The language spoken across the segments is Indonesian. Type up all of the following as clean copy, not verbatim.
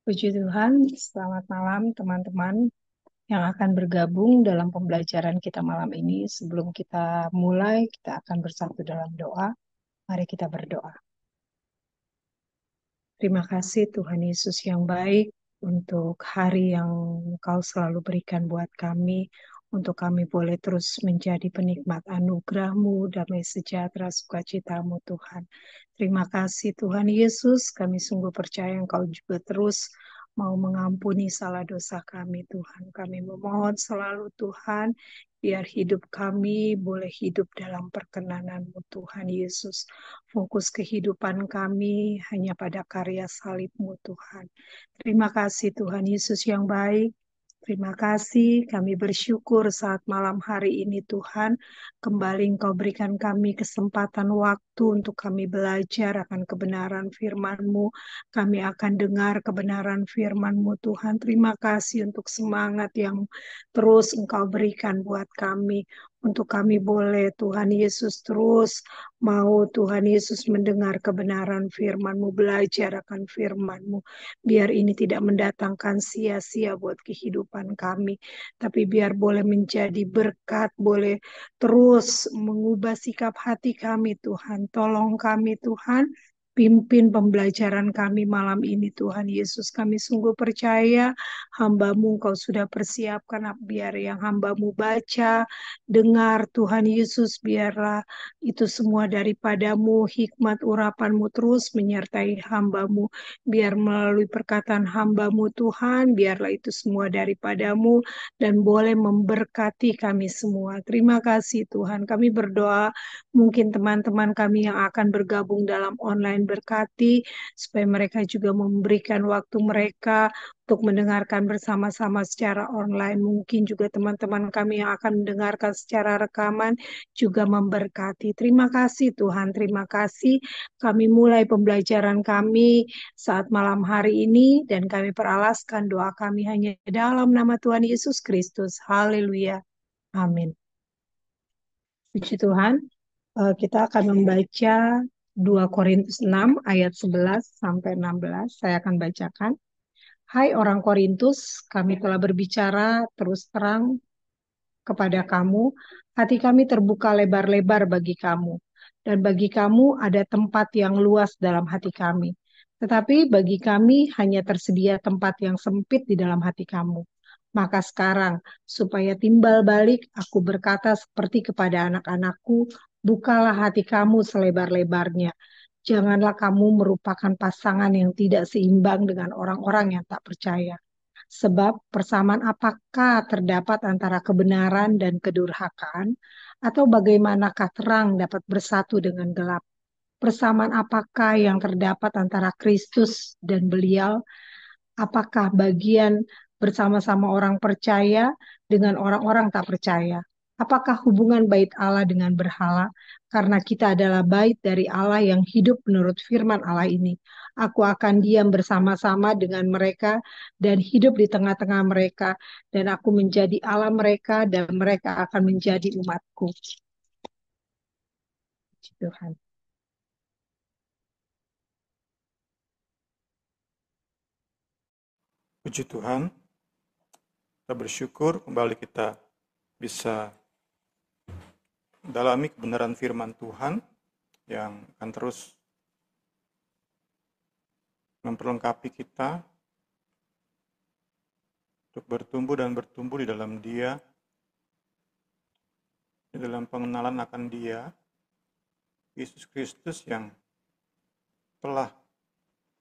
Puji Tuhan, selamat malam teman-teman yang akan bergabung dalam pembelajaran kita malam ini. Sebelum kita mulai, kita akan bersatu dalam doa. Mari kita berdoa. Terima kasih Tuhan Yesus yang baik untuk hari yang Engkau selalu berikan buat kami, untuk kami boleh terus menjadi penikmat anugerah-Mu, damai sejahtera, sukacita-Mu Tuhan. Terima kasih Tuhan Yesus, kami sungguh percaya Engkau juga terus mau mengampuni salah dosa kami Tuhan. Kami memohon selalu Tuhan, biar hidup kami boleh hidup dalam perkenan-Mu Tuhan Yesus. Fokus kehidupan kami hanya pada karya salib-Mu Tuhan. Terima kasih Tuhan Yesus yang baik. Terima kasih, kami bersyukur saat malam hari ini Tuhan, kembali Engkau berikan kami kesempatan waktu untuk kami belajar akan kebenaran firman-Mu. Kami akan dengar kebenaran firman-Mu Tuhan. Terima kasih untuk semangat yang terus Engkau berikan buat kami. Untuk kami boleh Tuhan Yesus terus mau Tuhan Yesus mendengar kebenaran firman-Mu, belajar akan firman-Mu. Biar ini tidak mendatangkan sia-sia buat kehidupan kami. Tapi biar boleh menjadi berkat, boleh terus mengubah sikap hati kami Tuhan. Tolong kami Tuhan. Pimpin pembelajaran kami malam ini Tuhan Yesus. Kami sungguh percaya hamba-Mu Engkau sudah persiapkan biar yang hamba-Mu baca, dengar Tuhan Yesus biarlah itu semua daripadamu, hikmat urapanmu terus menyertai hambamu. Biar melalui perkataan hambamu Tuhan, biarlah itu semua daripadamu dan boleh memberkati kami semua. Terima kasih Tuhan. Kami berdoa mungkin teman-teman kami yang akan bergabung dalam online berkati, supaya mereka juga memberikan waktu mereka untuk mendengarkan bersama-sama secara online. Mungkin juga teman-teman kami yang akan mendengarkan secara rekaman juga memberkati. Terima kasih Tuhan, terima kasih. Kami mulai pembelajaran kami saat malam hari ini dan kami peralaskan doa kami hanya dalam nama Tuhan Yesus Kristus. Haleluya. Amin. Puji Tuhan, kita akan membaca 2 Korintus 6 ayat 11 sampai 16. Saya akan bacakan. Hai orang Korintus, kami telah berbicara terus terang kepada kamu, hati kami terbuka lebar-lebar bagi kamu, dan bagi kamu ada tempat yang luas dalam hati kami. Tetapi bagi kami hanya tersedia tempat yang sempit di dalam hati kamu. Maka sekarang, supaya timbal balik, aku berkata seperti kepada anak-anakku, bukalah hati kamu selebar-lebarnya. Janganlah kamu merupakan pasangan yang tidak seimbang dengan orang-orang yang tak percaya. Sebab persamaan apakah terdapat antara kebenaran dan kedurhakaan, atau bagaimanakah terang dapat bersatu dengan gelap? Persamaan apakah yang terdapat antara Kristus dan Belial? Apakah bagian bersama-sama orang percaya dengan orang-orang tak percaya? Apakah hubungan bait Allah dengan berhala? Karena kita adalah bait dari Allah yang hidup menurut firman Allah ini. Aku akan diam bersama-sama dengan mereka dan hidup di tengah-tengah mereka, dan aku menjadi Allah mereka dan mereka akan menjadi umatku. Tuhan. Puji Tuhan, kita bersyukur kembali kita bisa dalami kebenaran firman Tuhan yang akan terus memperlengkapi kita untuk bertumbuh dan bertumbuh di dalam Dia, di dalam pengenalan akan Dia, Yesus Kristus yang telah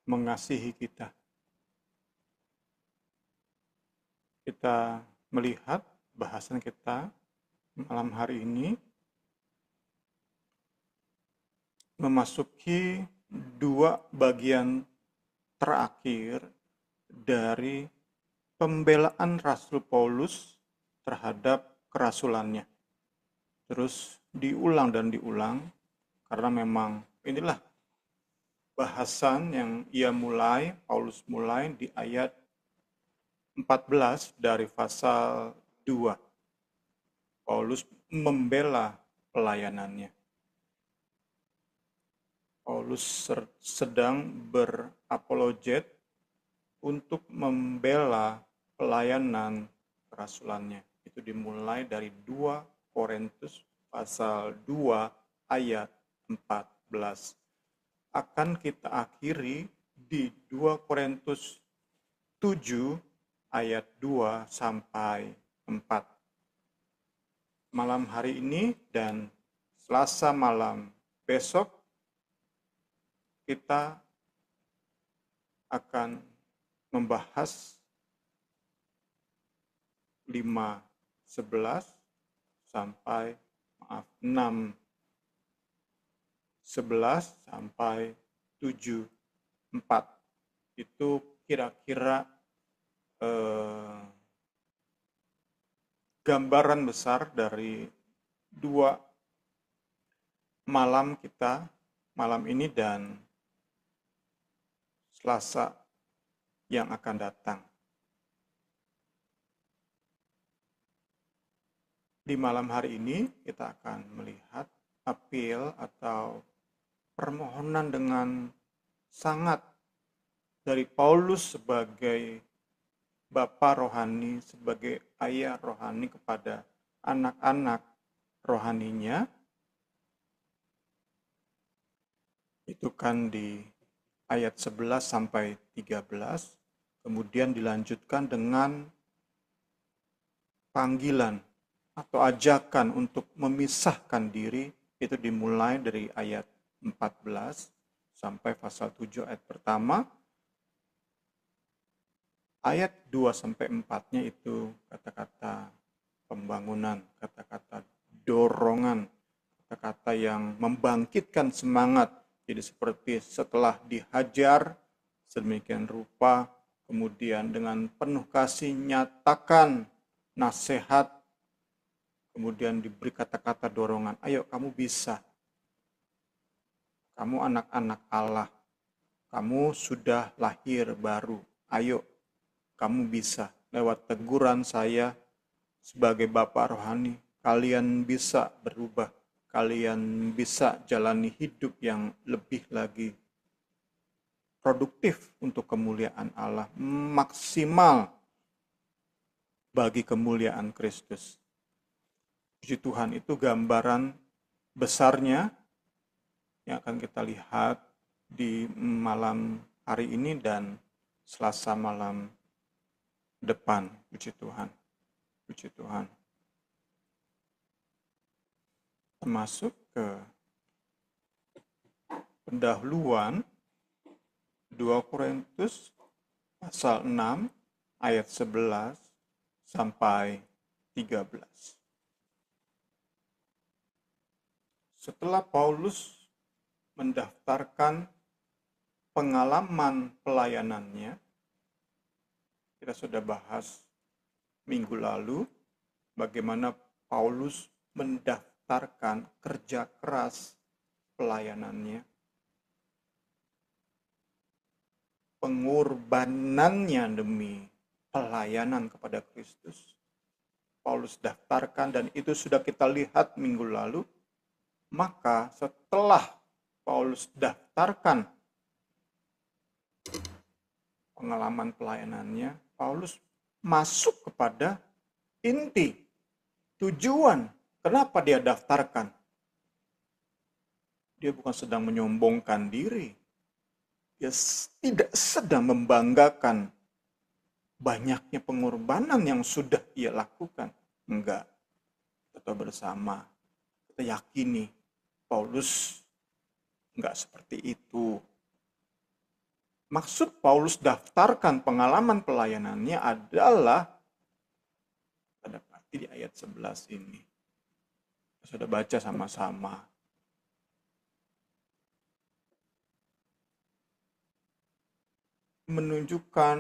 mengasihi kita. Kita melihat bahasan kita malam hari ini memasuki 2 bagian terakhir dari pembelaan Rasul Paulus terhadap kerasulannya. Terus diulang dan diulang karena memang inilah bahasan yang Paulus mulai di ayat 14 dari pasal 2. Paulus membela pelayanannya. Paulus sedang berapologet untuk membela pelayanan kerasulannya. Itu dimulai dari 2 Korintus pasal 2 ayat 14. Akan kita akhiri di 2 Korintus 7 ayat 2 sampai 4. Malam hari ini dan Selasa malam besok kita akan membahas 5:11 sampai 6:11 sampai 7:4. Itu kira-kira gambaran besar dari 2 malam kita, malam ini dan Selasa yang akan datang. Di malam hari ini kita akan melihat apel atau permohonan dengan sangat dari Paulus sebagai bapa rohani, sebagai ayah rohani kepada anak-anak rohaninya. Itu kan di ayat 11 sampai 13, kemudian dilanjutkan dengan panggilan atau ajakan untuk memisahkan diri, itu dimulai dari ayat 14 sampai pasal 7 ayat pertama. Ayat 2 sampai 4-nya itu kata-kata pembangunan, kata-kata dorongan, kata-kata yang membangkitkan semangat. Jadi seperti setelah dihajar sedemikian rupa, kemudian dengan penuh kasih nyatakan nasihat, kemudian diberi kata-kata dorongan, ayo kamu bisa, kamu anak-anak Allah, kamu sudah lahir baru, ayo kamu bisa. Lewat teguran saya sebagai Bapak rohani, kalian bisa berubah. Kalian bisa jalani hidup yang lebih lagi produktif untuk kemuliaan Allah, maksimal bagi kemuliaan Kristus. Puji Tuhan, itu gambaran besarnya yang akan kita lihat di malam hari ini dan Selasa malam depan. Puji Tuhan. Puji Tuhan. Masuk ke pendahuluan 2 Korintus pasal 6 ayat 11 sampai 13. Setelah Paulus mendaftarkan pengalaman pelayanannya, kita sudah bahas minggu lalu bagaimana Paulus mendaftarkan kerja keras pelayanannya, pengorbanannya demi pelayanan kepada Kristus. Paulus daftarkan dan itu sudah kita lihat minggu lalu. Maka setelah Paulus daftarkan pengalaman pelayanannya, Paulus masuk kepada inti, tujuan kenapa dia daftarkan. Dia bukan sedang menyombongkan diri. Dia tidak sedang membanggakan banyaknya pengorbanan yang sudah ia lakukan. Enggak. Kita bersama. Kita yakini Paulus enggak seperti itu. Maksud Paulus daftarkan pengalaman pelayanannya adalah, pada di ayat 11 ini. Sudah baca sama-sama. Menunjukkan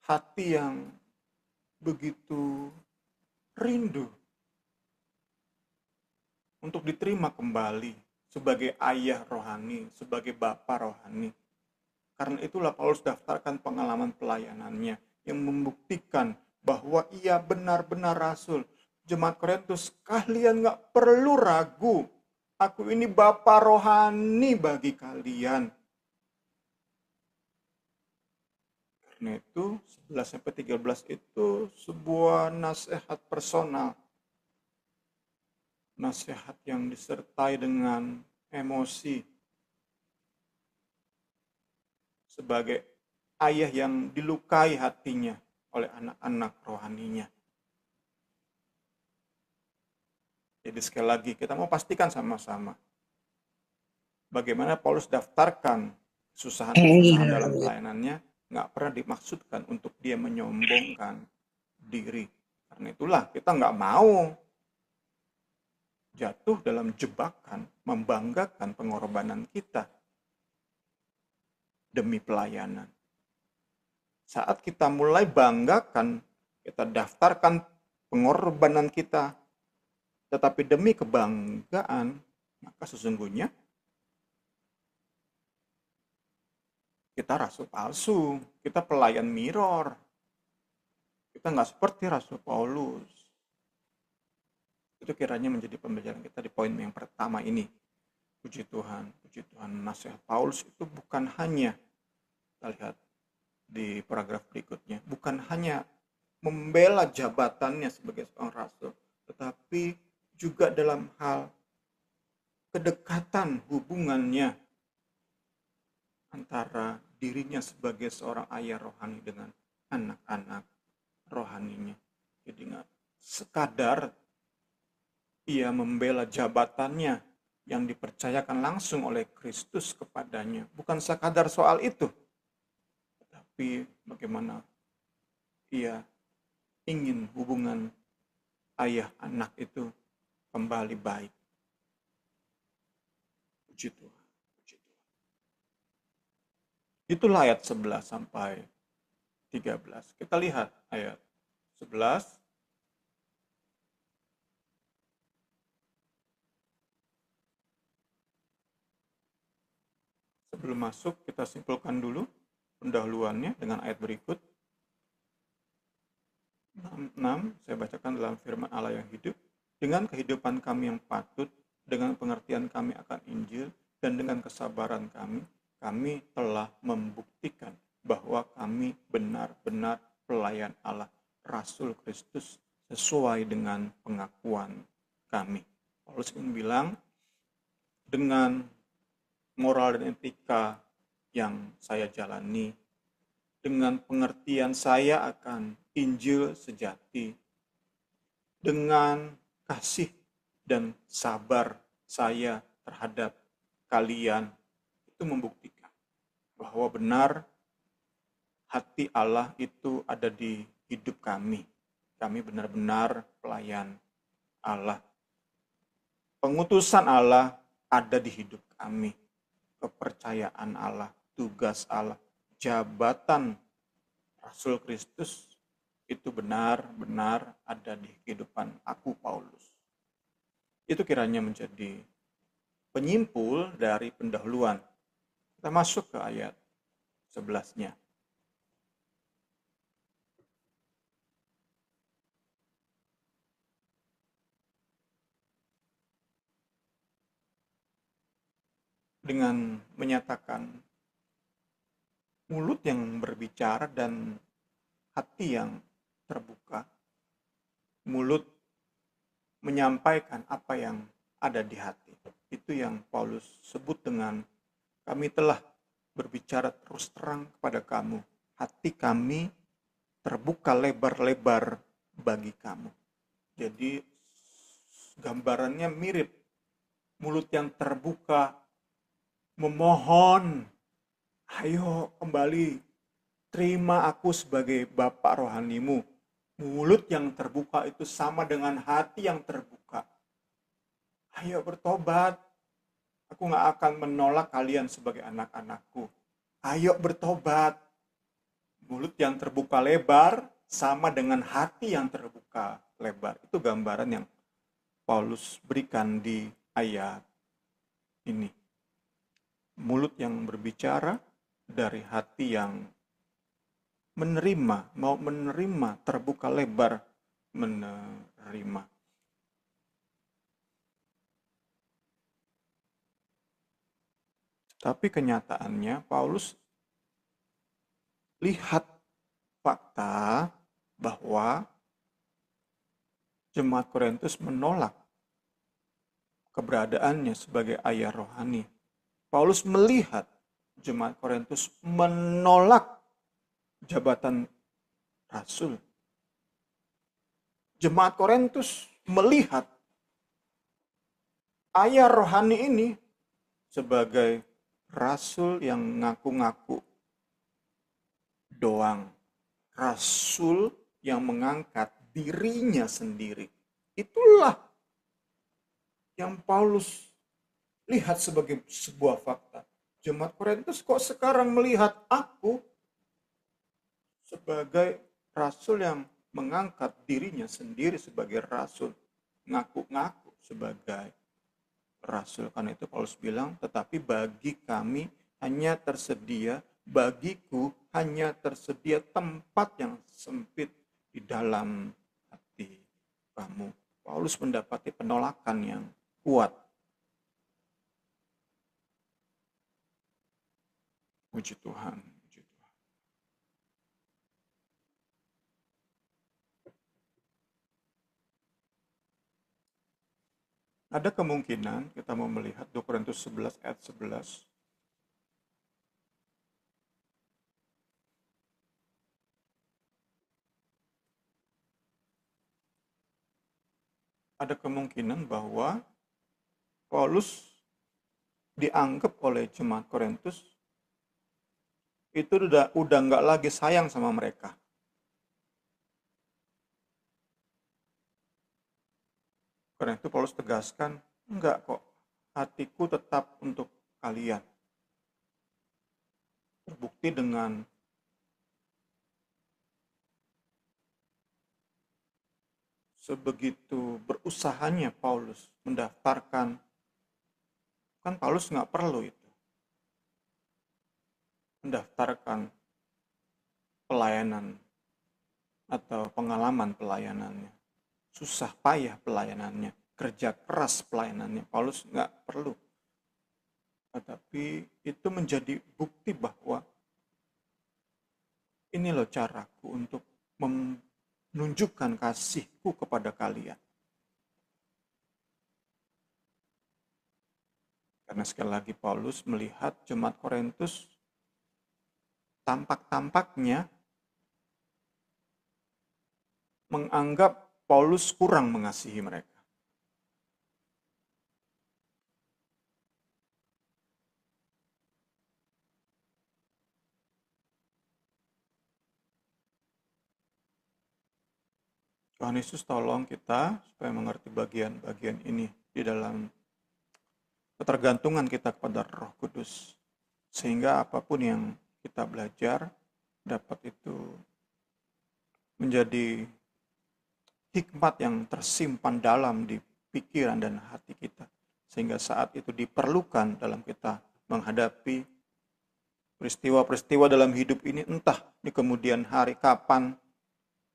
hati yang begitu rindu untuk diterima kembali sebagai ayah rohani, sebagai bapa rohani. Karena itulah Paulus daftarkan pengalaman pelayanannya yang membuktikan bahwa ia benar-benar rasul. Jemaat Korintus, kalian gak perlu ragu. Aku ini bapa rohani bagi kalian. Nah itu 11-13 itu sebuah nasihat personal. Nasihat yang disertai dengan emosi. Sebagai ayah yang dilukai hatinya oleh anak-anak rohaninya. Jadi sekali lagi kita mau pastikan sama-sama bagaimana Paulus daftarkan kesusahan-kesusahan dalam pelayanannya nggak pernah dimaksudkan untuk dia menyombongkan diri. Karena itulah kita nggak mau jatuh dalam jebakan membanggakan pengorbanan kita demi pelayanan. Saat kita mulai banggakan, kita daftarkan pengorbanan kita, tetapi demi kebanggaan, maka sesungguhnya kita rasul palsu, kita pelayan mirror. Kita nggak seperti Rasul Paulus. Itu kiranya menjadi pembelajaran kita di poin yang pertama ini. Puji Tuhan, nasihat Paulus itu bukan hanya, kita lihat di paragraf berikutnya, bukan hanya membela jabatannya sebagai seorang rasul, tetapi juga dalam hal kedekatan hubungannya antara dirinya sebagai seorang ayah rohani dengan anak-anak rohaninya. Jadi nggak sekadar ia membela jabatannya yang dipercayakan langsung oleh Kristus kepadanya. Bukan sekadar soal itu, tapi bagaimana ia ingin hubungan ayah anak itu kembali baik. Puji Tuhan. Puji Tuhan. Itulah ayat 11 sampai 13. Kita lihat ayat 11. Sebelum masuk, kita simpulkan dulu pendahuluannya dengan ayat berikut. 6, saya bacakan dalam firman Allah yang hidup. Dengan kehidupan kami yang patut, dengan pengertian kami akan Injil, dan dengan kesabaran kami telah membuktikan bahwa kami benar-benar pelayan Allah, Rasul Kristus, sesuai dengan pengakuan kami. Paulus ingin bilang, dengan moral dan etika yang saya jalani, dengan pengertian saya akan Injil sejati, dengan kasih dan sabar saya terhadap kalian, itu membuktikan bahwa benar hati Allah itu ada di hidup kami. Kami benar-benar pelayan Allah. Pengutusan Allah ada di hidup kami. Kepercayaan Allah, tugas Allah, jabatan Rasul Kristus itu benar-benar ada di kehidupan aku, Paulus. Itu kiranya menjadi penyimpul dari pendahuluan. Kita masuk ke ayat 11-nya. Dengan menyatakan mulut yang berbicara dan hati yang terbuka. Mulut menyampaikan apa yang ada di hati. Itu yang Paulus sebut dengan kami telah berbicara terus terang kepada kamu. Hati kami terbuka lebar-lebar bagi kamu. Jadi gambarannya mirip. Mulut yang terbuka memohon, ayo kembali, terima aku sebagai Bapak rohanimu. Mulut yang terbuka itu sama dengan hati yang terbuka. Ayo bertobat, aku gak akan menolak kalian sebagai anak-anakku. Ayo bertobat. Mulut yang terbuka lebar sama dengan hati yang terbuka lebar. Itu gambaran yang Paulus berikan di ayat ini. Mulut yang berbicara dari hati yang menerima, mau menerima, terbuka lebar menerima. Tapi kenyataannya Paulus lihat fakta bahwa jemaat Korintus menolak keberadaannya sebagai ayah rohani. Paulus melihat jemaat Korintus menolak jabatan rasul. Jemaat Korintus melihat ayah rohani ini sebagai rasul yang ngaku-ngaku doang. Rasul yang mengangkat dirinya sendiri. Itulah yang Paulus lihat sebagai sebuah fakta. Jemaat Korintus kok sekarang melihat aku sebagai rasul yang mengangkat dirinya sendiri sebagai rasul. Ngaku-ngaku sebagai rasul. Karena itu Paulus bilang, tetapi bagi kami hanya tersedia, bagiku hanya tersedia tempat yang sempit di dalam hati kamu. Paulus mendapati penolakan yang kuat. Puji Tuhan. Puji Tuhan. Ada kemungkinan kita mau melihat 2 Korintus 11 ayat 11. Ada kemungkinan bahwa Paulus dianggap oleh jemaat Korintus itu udah nggak lagi sayang sama mereka. Karena itu Paulus tegaskan, enggak kok, hatiku tetap untuk kalian. Terbukti dengan sebegitu berusahanya Paulus mendaftarkan, kan Paulus nggak perlu itu, mendaftarkan pelayanan atau pengalaman pelayanannya, susah payah pelayanannya, kerja keras pelayanannya, Paulus nggak perlu. Tetapi itu menjadi bukti bahwa ini loh caraku untuk menunjukkan kasihku kepada kalian. Karena sekali lagi Paulus melihat jemaat Korintus tampak-tampaknya menganggap Paulus kurang mengasihi mereka. Tuhan Yesus tolong kita supaya mengerti bagian-bagian ini di dalam ketergantungan kita kepada Roh Kudus. Sehingga apapun yang kita belajar dapat itu menjadi hikmat yang tersimpan dalam di pikiran dan hati kita. Sehingga saat itu diperlukan dalam kita menghadapi peristiwa-peristiwa dalam hidup ini, entah di kemudian hari kapan,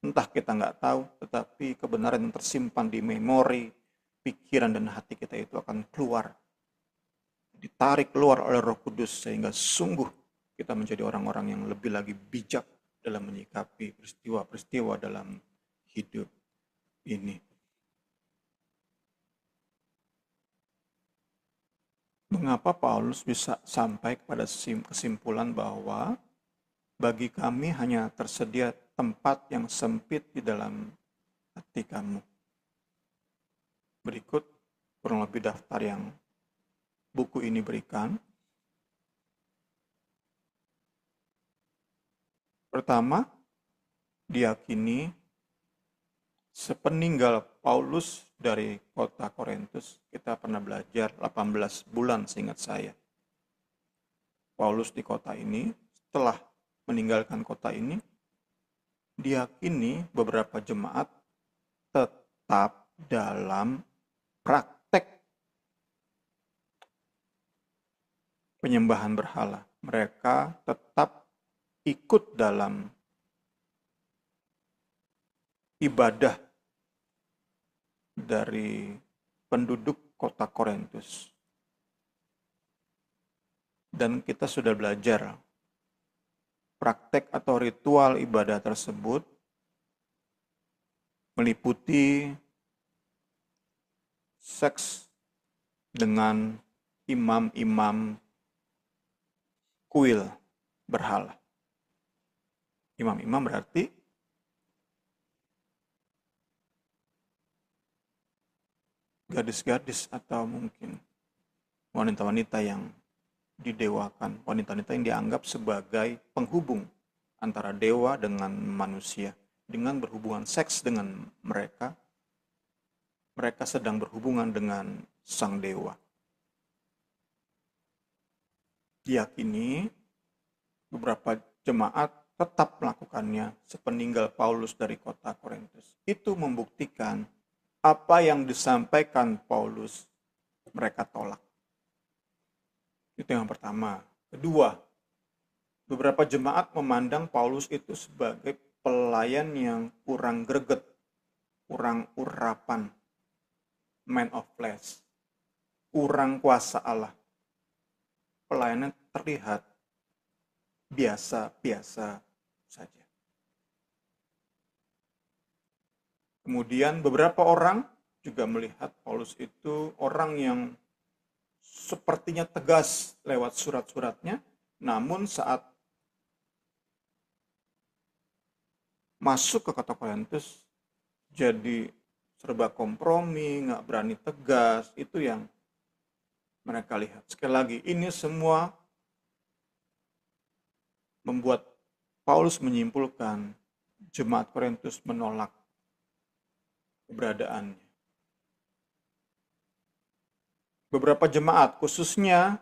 entah kita nggak tahu, tetapi kebenaran yang tersimpan di memori, pikiran dan hati kita itu akan keluar. Ditarik keluar oleh Roh Kudus sehingga sungguh kita menjadi orang-orang yang lebih lagi bijak dalam menyikapi peristiwa-peristiwa dalam hidup ini. Mengapa Paulus bisa sampai kepada kesimpulan bahwa bagi kami hanya tersedia tempat yang sempit di dalam hati kamu? Berikut kurang lebih daftar yang buku ini berikan. Pertama, diyakini sepeninggal Paulus dari kota Korintus, kita pernah belajar 18 bulan seingat saya. Paulus di kota ini, setelah meninggalkan kota ini, diyakini beberapa jemaat tetap dalam praktek penyembahan berhala. Mereka tetap ikut dalam ibadah dari penduduk kota Korintus. Dan kita sudah belajar praktek atau ritual ibadah tersebut meliputi seks dengan imam-imam kuil berhala. Imam-imam berarti gadis-gadis atau mungkin wanita-wanita yang didewakan, wanita-wanita yang dianggap sebagai penghubung antara dewa dengan manusia. Dengan berhubungan seks dengan mereka, mereka sedang berhubungan dengan sang dewa. Diyakini beberapa jemaat tetap melakukannya sepeninggal Paulus dari kota Korintus. Itu membuktikan apa yang disampaikan Paulus mereka tolak. Itu yang pertama. Kedua, beberapa jemaat memandang Paulus itu sebagai pelayan yang kurang greget, kurang urapan, man of flesh, kurang kuasa Allah. Pelayanan terlihat biasa-biasa saja. Kemudian beberapa orang juga melihat Paulus itu orang yang sepertinya tegas lewat surat-suratnya, namun saat masuk ke kota Korintus jadi serba kompromi, nggak berani tegas, itu yang mereka lihat. Sekali lagi, ini semua membuat Paulus menyimpulkan jemaat Korintus menolak keberadaannya. Beberapa jemaat, khususnya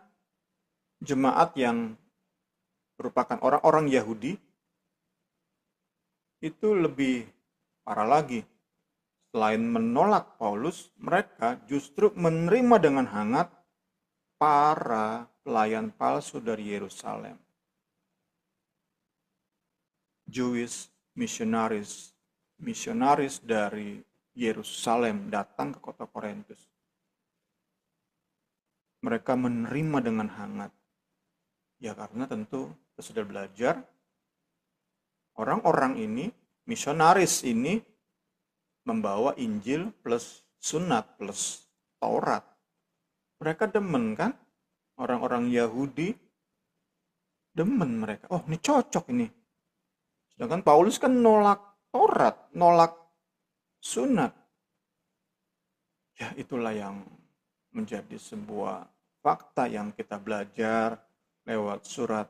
jemaat yang merupakan orang-orang Yahudi, itu lebih parah lagi. Selain menolak Paulus, mereka justru menerima dengan hangat para pelayan palsu dari Yerusalem. Jewish missionaries, misionaris dari Yerusalem datang ke kota Korintus. Mereka menerima dengan hangat. Ya karena tentu kita sudah belajar, orang-orang ini, misionaris ini, membawa Injil plus sunat plus Taurat. Mereka demen kan? Orang-orang Yahudi demen mereka. Oh ini cocok ini. Sedangkan Paulus kan nolak Taurat, nolak sunat. Ya itulah yang menjadi sebuah fakta yang kita belajar lewat surat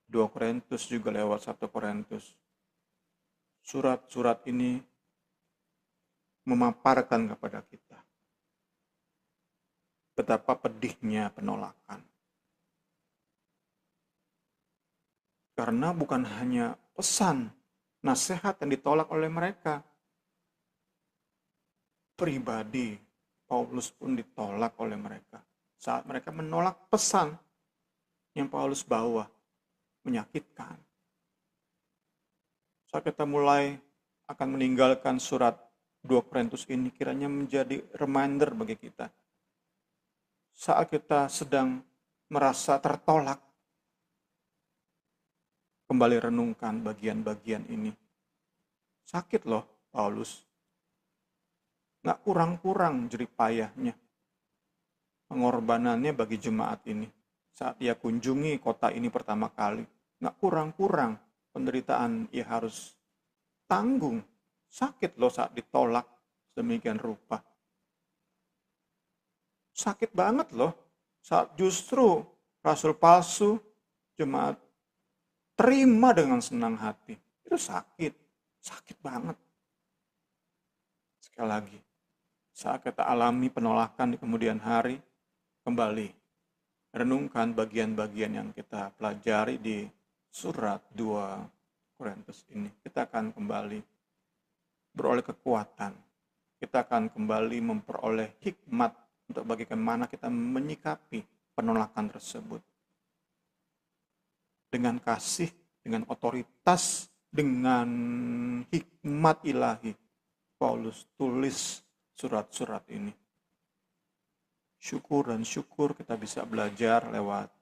2 Korintus juga lewat 1 Korintus. Surat-surat ini memaparkan kepada kita betapa pedihnya penolakan. Karena bukan hanya pesan, nasihat yang ditolak oleh mereka. Pribadi, Paulus pun ditolak oleh mereka. Saat mereka menolak pesan yang Paulus bawa, menyakitkan. Saat kita mulai akan meninggalkan surat 2 Korintus ini, kiranya menjadi reminder bagi kita. Saat kita sedang merasa tertolak, kembali renungkan bagian-bagian ini. Sakit loh Paulus. Nggak kurang-kurang jeripayahnya. Pengorbanannya bagi jemaat ini. Saat ia kunjungi kota ini pertama kali. Nggak kurang-kurang penderitaan ia harus tanggung. Sakit loh saat ditolak sedemikian rupa. Sakit banget loh saat justru rasul palsu jemaat terima dengan senang hati. Itu sakit banget. Sekali lagi, saat kita alami penolakan di kemudian hari, kembali renungkan bagian-bagian yang kita pelajari di surat 2 Korintus ini. Kita akan kembali beroleh kekuatan. Kita akan kembali memperoleh hikmat untuk bagaimana kita menyikapi penolakan tersebut. Dengan kasih, dengan otoritas, dengan hikmat ilahi, Paulus tulis surat-surat ini. Syukur dan syukur kita bisa belajar lewat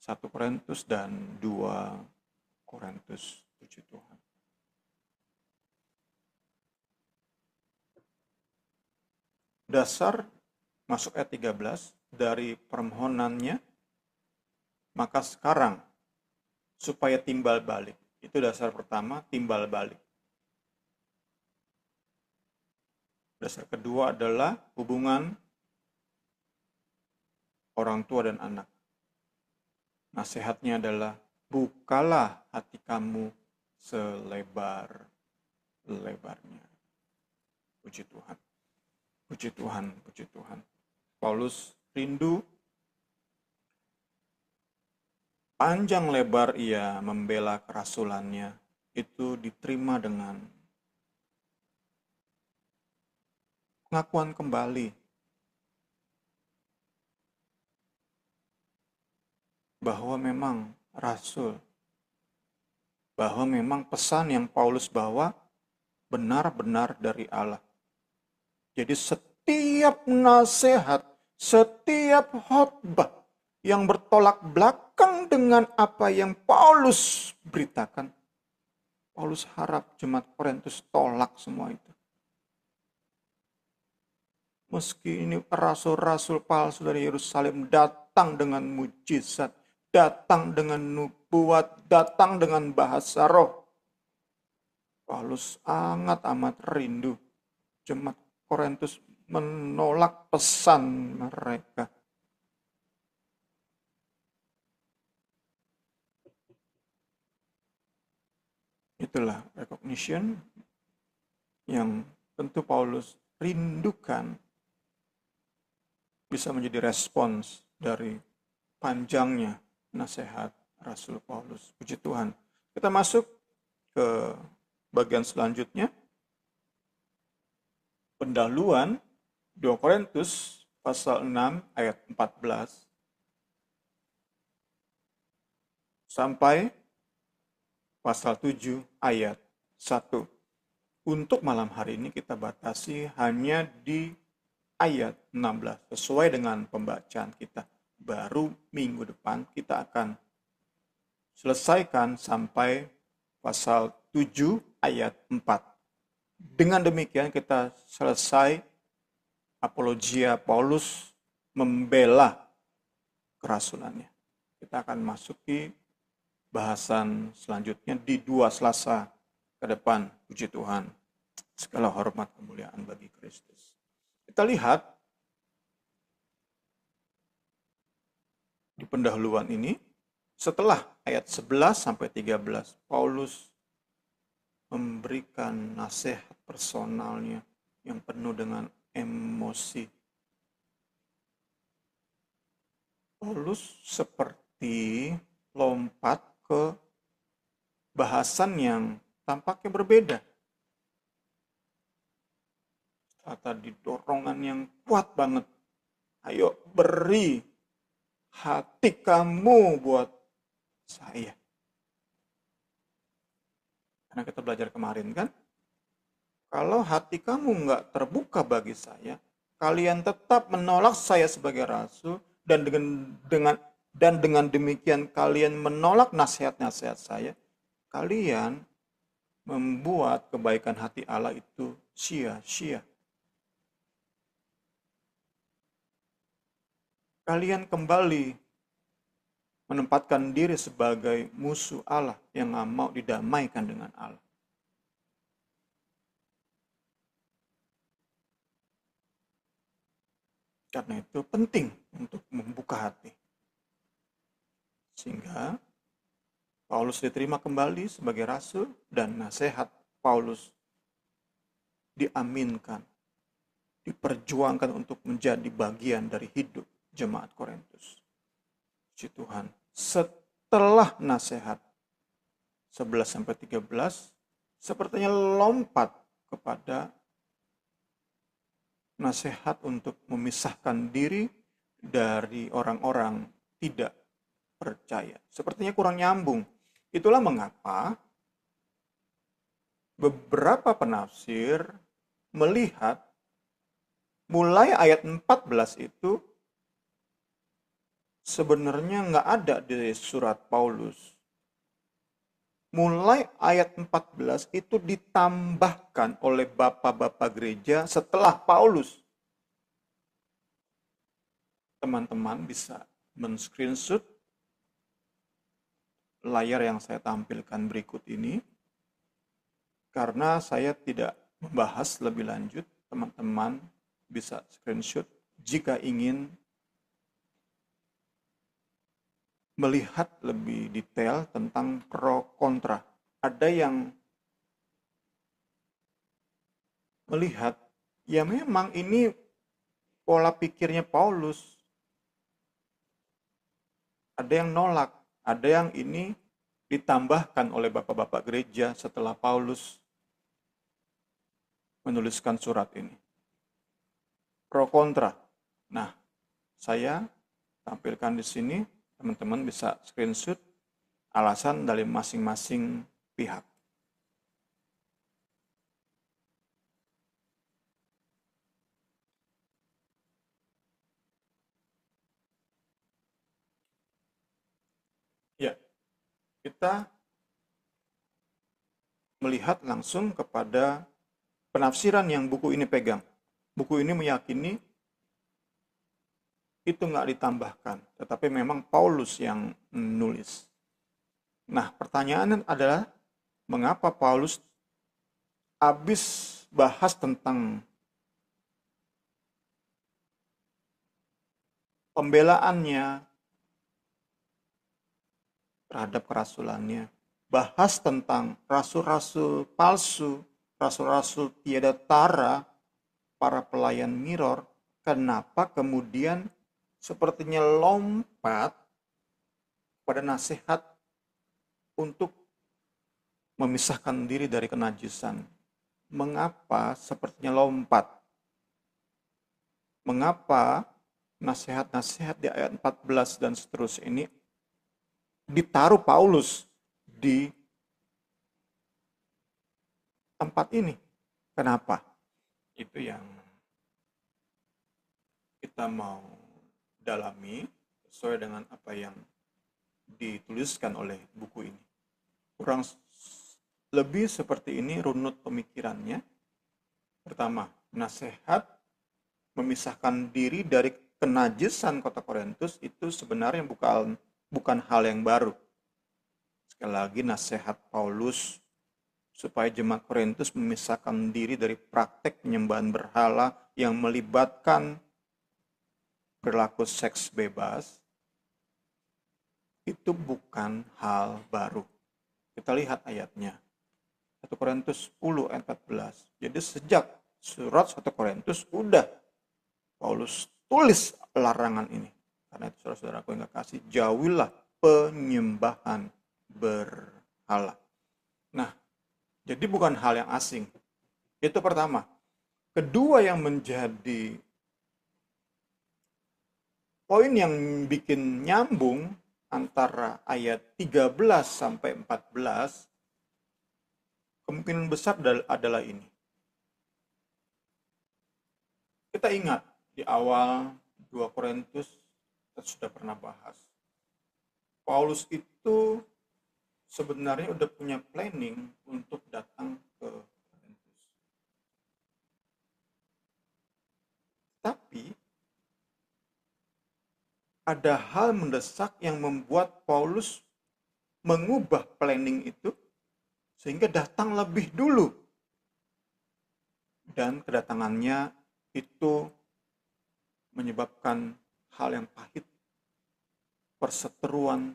1 Korintus dan 2 Korintus. Puji Tuhan. Dasar masuk ayat 13 dari permohonannya, maka sekarang supaya timbal balik. Itu dasar pertama, timbal balik. Dasar kedua adalah hubungan orang tua dan anak. Nasihatnya adalah, bukalah hati kamu selebar-lebarnya. Puji Tuhan. Puji Tuhan, puji Tuhan. Paulus rindu, panjang lebar ia membela kerasulannya, itu diterima dengan pengakuan kembali bahwa memang rasul, bahwa memang pesan yang Paulus bawa benar-benar dari Allah. Jadi setiap nasihat, setiap khotbah yang bertolak belakang dengan apa yang Paulus beritakan, Paulus harap jemaat Korintus tolak semua itu. Meski ini rasul-rasul palsu dari Yerusalem datang dengan mujizat, datang dengan nubuat, datang dengan bahasa roh, Paulus sangat amat rindu jemaat Korintus menolak pesan mereka. Itulah recognition yang tentu Paulus rindukan bisa menjadi respons dari panjangnya nasihat Rasul Paulus. Puji Tuhan. Kita masuk ke bagian selanjutnya. Pendahuluan 2 Korintus pasal 6 ayat 14 sampai pasal 7 ayat 1. Untuk malam hari ini kita batasi hanya di ayat 16 sesuai dengan pembacaan kita. Baru minggu depan kita akan selesaikan sampai pasal 7 ayat 4. Dengan demikian kita selesai apologia Paulus membela kerasulannya. Kita akan masuki bahasan selanjutnya di 2 Selasa ke depan. Puji Tuhan. Segala hormat kemuliaan bagi Kristus. Kita lihat di pendahuluan ini, setelah ayat 11 sampai 13, Paulus memberikan nasihat personalnya yang penuh dengan emosi. Paulus seperti lompat ke bahasan yang tampaknya berbeda. Tadi dorongan yang kuat banget. Ayo beri hati kamu buat saya. Karena kita belajar kemarin kan, kalau hati kamu nggak terbuka bagi saya, kalian tetap menolak saya sebagai rasul, dan dengan demikian kalian menolak nasihat-nasihat saya, kalian membuat kebaikan hati Allah itu sia-sia. Kalian kembali menempatkan diri sebagai musuh Allah yang nggak mau didamaikan dengan Allah. Karena itu penting untuk membuka hati. Sehingga Paulus diterima kembali sebagai rasul dan nasihat Paulus diaminkan, diperjuangkan untuk menjadi bagian dari hidup jemaat Korintus. Puji Tuhan. Setelah nasihat 11-13, sepertinya lompat kepada nasihat untuk memisahkan diri dari orang-orang tidak percaya. Sepertinya kurang nyambung. Itulah mengapa beberapa penafsir melihat mulai ayat 14 itu sebenarnya nggak ada di surat Paulus. mulai ayat 14 itu ditambahkan oleh bapak-bapak gereja setelah Paulus. Teman-teman bisa men-screenshot layar yang saya tampilkan berikut ini. Karena saya tidak membahas lebih lanjut, teman-teman bisa screenshot jika ingin melihat lebih detail tentang pro kontra. Ada yang melihat, ya memang ini pola pikirnya Paulus. Ada yang nolak, ada yang ini ditambahkan oleh bapak-bapak gereja setelah Paulus menuliskan surat ini. Pro kontra. Nah, saya tampilkan di sini, teman-teman bisa screenshot alasan dari masing-masing pihak. Ya, kita melihat langsung kepada penafsiran yang buku ini pegang. Buku ini meyakini itu nggak ditambahkan, tetapi memang Paulus yang menulis. Nah, pertanyaan adalah, mengapa Paulus habis bahas tentang pembelaannya terhadap kerasulannya, bahas tentang rasul-rasul palsu, rasul-rasul tiada tara, para pelayan mirror, kenapa kemudian sepertinya lompat pada nasihat untuk memisahkan diri dari kenajisan. Mengapa sepertinya lompat? Mengapa nasihat-nasihat di ayat 14 dan seterusnya ini ditaruh Paulus di tempat ini? Kenapa? Itu yang kita mau dalami sesuai dengan apa yang dituliskan oleh buku ini. Kurang lebih seperti ini runut pemikirannya. Pertama, nasihat memisahkan diri dari kenajisan kota Korintus itu sebenarnya bukan hal yang baru. Sekali lagi, nasihat Paulus supaya jemaat Korintus memisahkan diri dari praktek penyembahan berhala yang melibatkan perilaku seks bebas itu bukan hal baru. Kita lihat ayatnya. 1 Korintus 10 ayat 14. Jadi sejak surat 1 Korintus udah Paulus tulis larangan ini. Karena itu saudara-saudaraku yang kekasih, jauhilah penyembahan berhala. Nah, jadi bukan hal yang asing. Itu pertama. Kedua yang menjadi poin yang bikin nyambung antara ayat 13 sampai 14 kemungkinan besar adalah ini. Kita ingat di awal 2 Korintus kita sudah pernah bahas. Paulus itu sebenarnya udah punya planning untuk datang ke Korintus. Tapi ada hal mendesak yang membuat Paulus mengubah planning itu sehingga datang lebih dulu. Dan kedatangannya itu menyebabkan hal yang pahit, perseteruan,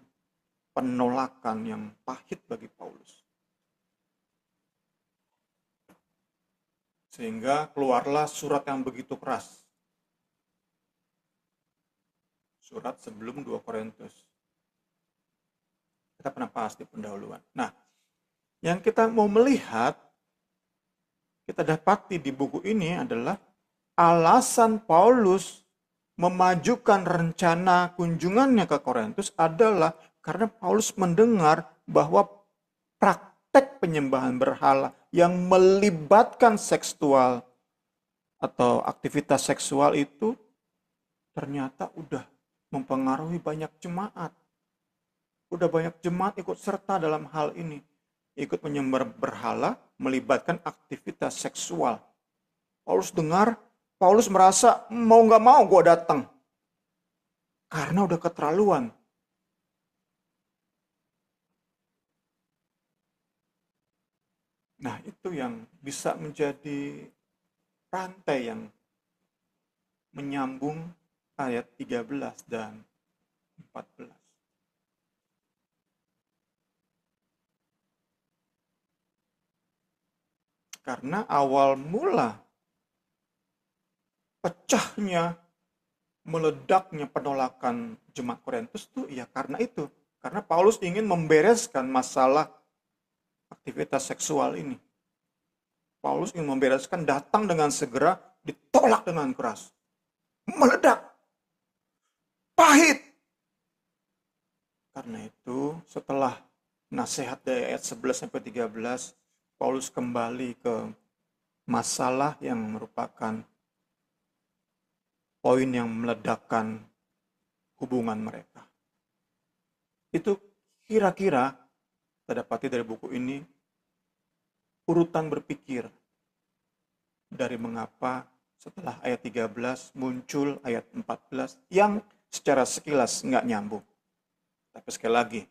penolakan yang pahit bagi Paulus. Sehingga keluarlah surat yang begitu keras. Surat sebelum 2 Korintus. Kita pernah bahas di pendahuluan. Nah, yang kita mau melihat, kita dapati di buku ini adalah alasan Paulus memajukan rencana kunjungannya ke Korintus adalah karena Paulus mendengar bahwa praktek penyembahan berhala yang melibatkan seksual atau aktivitas seksual itu ternyata udah mempengaruhi banyak jemaat. Udah banyak jemaat ikut serta dalam hal ini. ikut menyembah berhala, melibatkan aktivitas seksual. Paulus dengar, Paulus merasa mau nggak mau gue datang. Karena udah keterlaluan. Nah, itu yang bisa menjadi rantai yang menyambung ayat 13 dan 14. Karena awal mula pecahnya, meledaknya penolakan jemaat Korintus itu ya karena itu. Karena Paulus ingin membereskan masalah aktivitas seksual ini. Paulus ingin membereskan, datang dengan segera, ditolak dengan keras. Meledak. Pahit. Karena itu setelah nasihat dari ayat 11 sampai 13, Paulus kembali ke masalah yang merupakan poin yang meledakkan hubungan mereka. Itu kira-kira kita dapati dari buku ini urutan berpikir dari mengapa setelah ayat 13 muncul ayat 14 yang secara sekilas nggak nyambung. Tapi sekali lagi,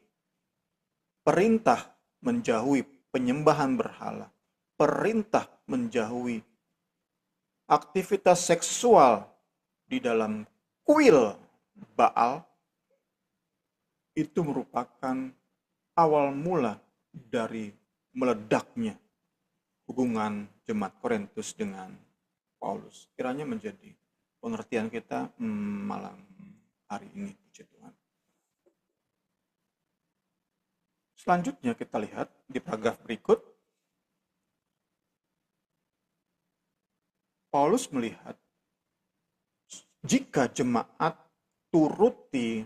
perintah menjauhi penyembahan berhala, perintah menjauhi aktivitas seksual di dalam kuil Baal itu merupakan awal mula dari meledaknya hubungan jemaat Korintus dengan Paulus. Kiranya menjadi pengertian kita malam hari ini, puji Tuhan. Selanjutnya kita lihat di paragraf berikut, Paulus melihat jika jemaat turuti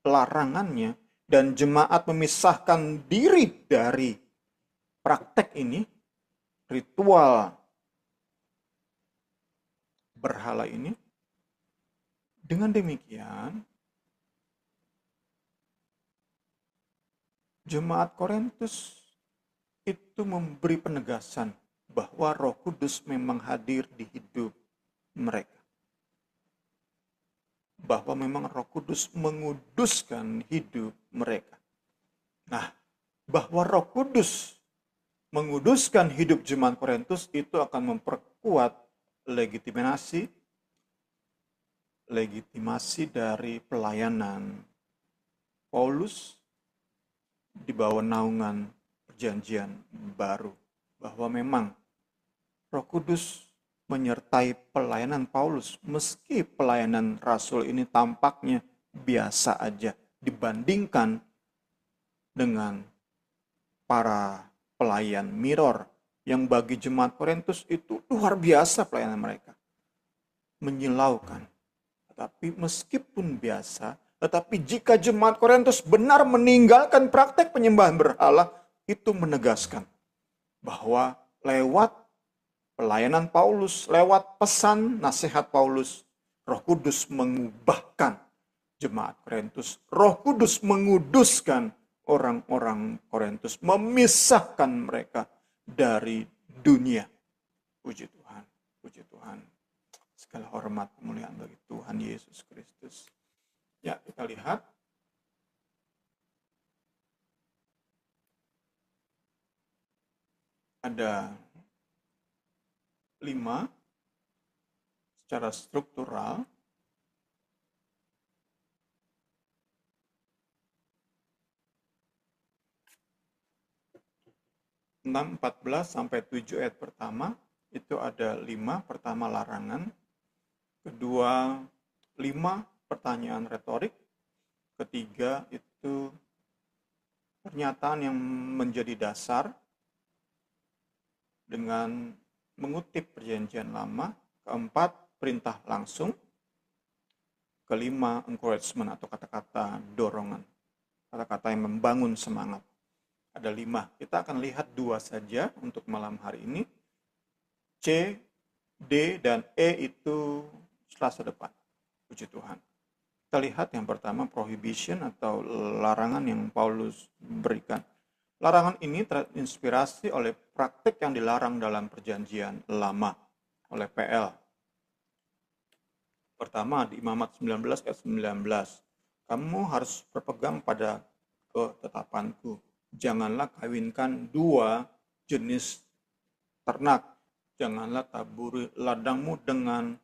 larangannya dan jemaat memisahkan diri dari praktek ini, ritual berhala ini, dengan demikian jemaat Korintus itu memberi penegasan bahwa Roh Kudus memang hadir di hidup mereka. Bahwa memang Roh Kudus menguduskan hidup mereka. Nah, bahwa Roh Kudus menguduskan hidup jemaat Korintus itu akan memperkuat legitimasi dari pelayanan Paulus di bawah naungan perjanjian baru. Bahwa memang Roh Kudus menyertai pelayanan Paulus, meski pelayanan Rasul ini tampaknya biasa aja dibandingkan dengan para pelayan mirror yang bagi jemaat Korintus itu luar biasa pelayanan mereka. Menyilaukan. Tetapi meskipun biasa, tetapi jika jemaat Korintus benar meninggalkan praktek penyembahan berhala, itu menegaskan bahwa lewat pelayanan Paulus, lewat pesan nasihat Paulus, Roh Kudus mengubahkan jemaat Korintus. Roh Kudus menguduskan orang-orang Korintus, memisahkan mereka dari dunia. Puji Tuhan, puji Tuhan. Segala hormat kemuliaan bagi Tuhan Yesus Kristus. Ya, kita lihat. Ada 5 secara struktural. 6, 14 sampai 7 ayat pertama itu ada 5. Pertama larangan, kedua 5 pertanyaan retorik, ketiga itu pernyataan yang menjadi dasar dengan mengutip perjanjian lama, keempat perintah langsung, kelima encouragement atau kata-kata dorongan, kata-kata yang membangun semangat. Ada 5, kita akan lihat 2 saja untuk malam hari ini. C, D, dan E itu Selasa depan. Puji Tuhan. Kita lihat yang pertama prohibition atau larangan yang Paulus berikan. Larangan ini terinspirasi oleh praktik yang dilarang dalam Perjanjian Lama oleh PL. Pertama, di Imamat 19 ayat 19. Kamu harus berpegang pada ketetapanku. Janganlah kawinkan dua jenis ternak. Janganlah taburi ladangmu dengan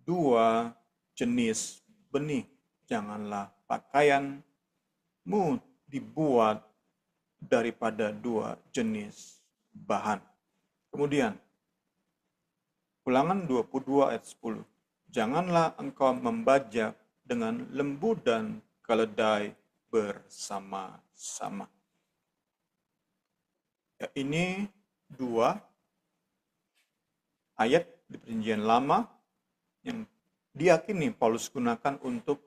dua jenis benih. Janganlah pakaianmu dibuat daripada dua jenis bahan. Kemudian, Ulangan 22 ayat 10. Janganlah engkau membajak dengan lembu dan keledai bersama-sama. Ya, ini dua ayat di Perjanjian Lama yang diyakini Paulus gunakan untuk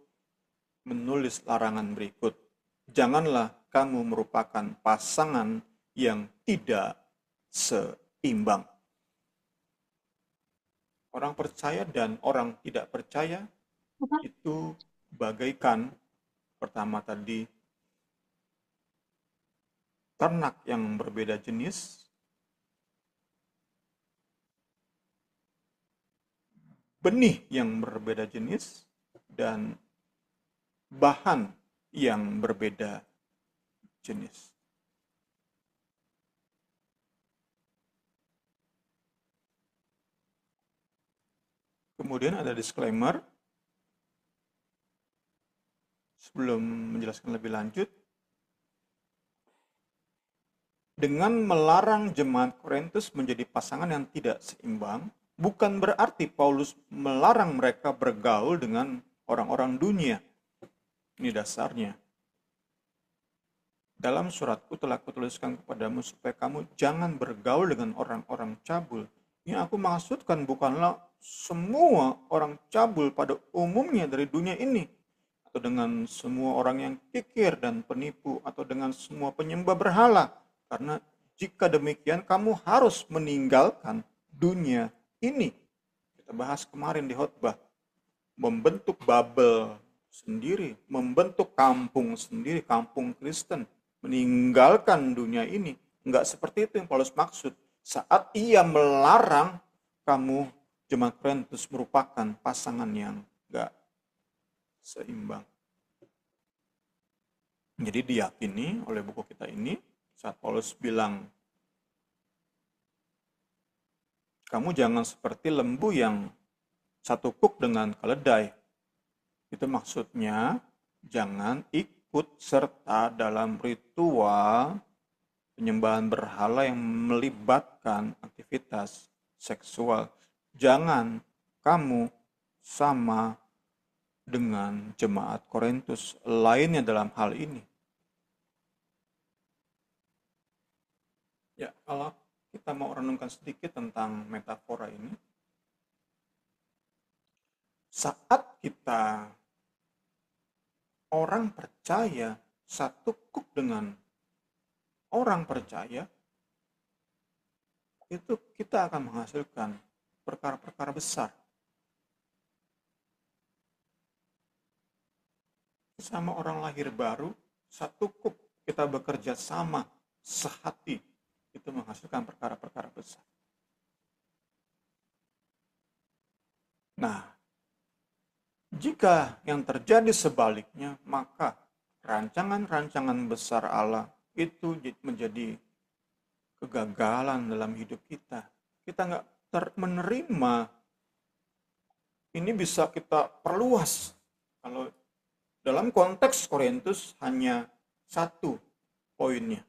menulis larangan berikut. Janganlah kamu merupakan pasangan yang tidak seimbang. Orang percaya dan orang tidak percaya itu bagaikan pertama tadi ternak yang berbeda jenis, benih yang berbeda jenis, dan bahan yang berbeda jenis. Kemudian ada disclaimer sebelum menjelaskan lebih lanjut. Dengan melarang jemaat Korintus menjadi pasangan yang tidak seimbang, bukan berarti Paulus melarang mereka bergaul dengan orang-orang dunia. Ini dasarnya. Dalam suratku telah kutuliskan kepadamu supaya kamu jangan bergaul dengan orang-orang cabul. Yang aku maksudkan bukanlah semua orang cabul pada umumnya dari dunia ini, atau dengan semua orang yang kikir dan penipu, atau dengan semua penyembah berhala. Karena jika demikian kamu harus meninggalkan dunia ini. Kita bahas kemarin di khotbah. Membentuk bubble sendiri, membentuk kampung sendiri, kampung Kristen. Meninggalkan dunia ini. Enggak seperti itu yang Paulus maksud. Saat ia melarang kamu jemaat Korintus merupakan pasangan yang enggak seimbang. Jadi diyakini oleh buku kita ini, saat Paulus bilang, kamu jangan seperti lembu yang satu kuk dengan keledai. Itu maksudnya jangan ikut serta dalam ritual penyembahan berhala yang melibatkan aktivitas seksual. Jangan kamu sama dengan jemaat Korintus lainnya dalam hal ini. Ya, kalau kita mau renungkan sedikit tentang metafora ini, saat kita orang percaya satu kuk dengan orang percaya, itu kita akan menghasilkan perkara-perkara besar. Sama orang lahir baru, satu kuk kita bekerja sama, sehati, itu menghasilkan perkara-perkara besar. Nah, jika yang terjadi sebaliknya, maka rancangan-rancangan besar Allah itu menjadi kegagalan dalam hidup kita. Kita nggak menerima. Ini bisa kita perluas. Kalau dalam konteks Korintus hanya satu poinnya.